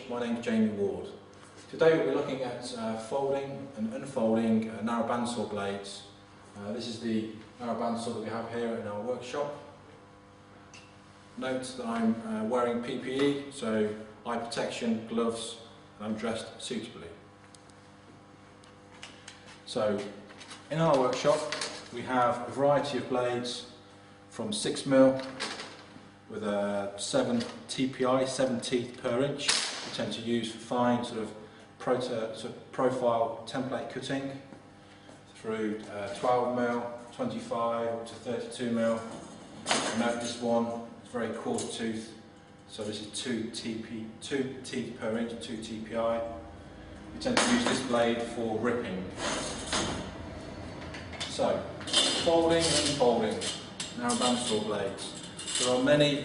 My name is Jamie Ward. Today we'll be looking at folding and unfolding narrow bandsaw blades. This is the narrow bandsaw that we have here in our workshop. Note that I'm wearing PPE, so eye protection, gloves, and I'm dressed suitably. So in our workshop we have a variety of blades from 6mm with a 7 TPI, 7 teeth per inch. We tend to use for fine sort of profile template cutting through 12mm, 25 up to 32mm. Note this one is very coarse tooth, so this is 2 teeth per inch, 2 TPI. We tend to use this blade for ripping. So, folding and unfolding narrow bandsaw blades. There are many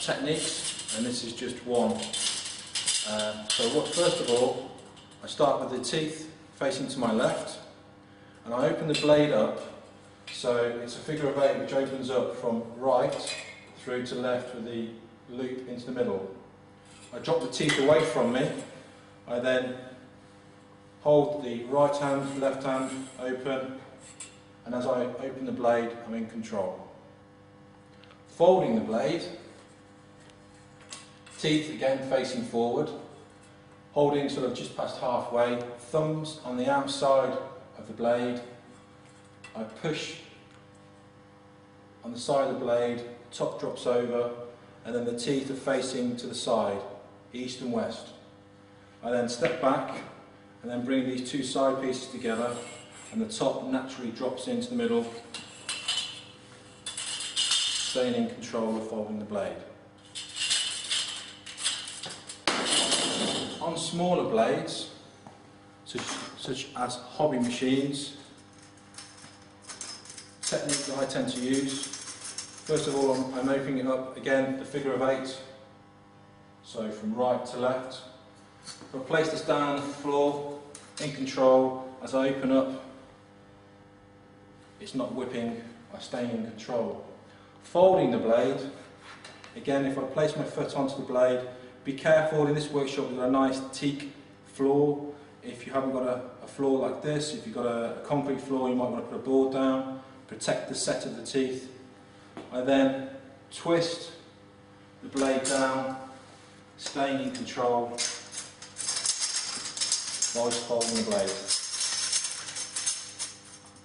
techniques, and this is just one. First of all, I start with the teeth facing to my left, and I open the blade up, so it's a figure of 8 which opens up from right through to left with the loop into the middle. I drop the teeth away from me, I then hold the right hand, left hand open, and as I open the blade, I'm in control. Folding the blade, teeth again facing forward, holding sort of just past halfway, thumbs on the outside of the blade. I push on the side of the blade, top drops over, and then the teeth are facing to the side, east and west. I then step back and then bring these two side pieces together, and the top naturally drops into the middle, staying in control of folding the blade. On smaller blades, such as hobby machines, technique that I tend to use, first of all I'm opening it up again, the figure of 8, so from right to left. I'll place this down on the floor, in control. As I open up, it's not whipping, I stay in control. Folding the blade, again if I place my foot onto the blade, be careful in this workshop with a nice teak floor. If you haven't got a floor like this, if you've got a concrete floor, you might want to put a board down, protect the set of the teeth. I then twist the blade down, staying in control whilst folding the blade.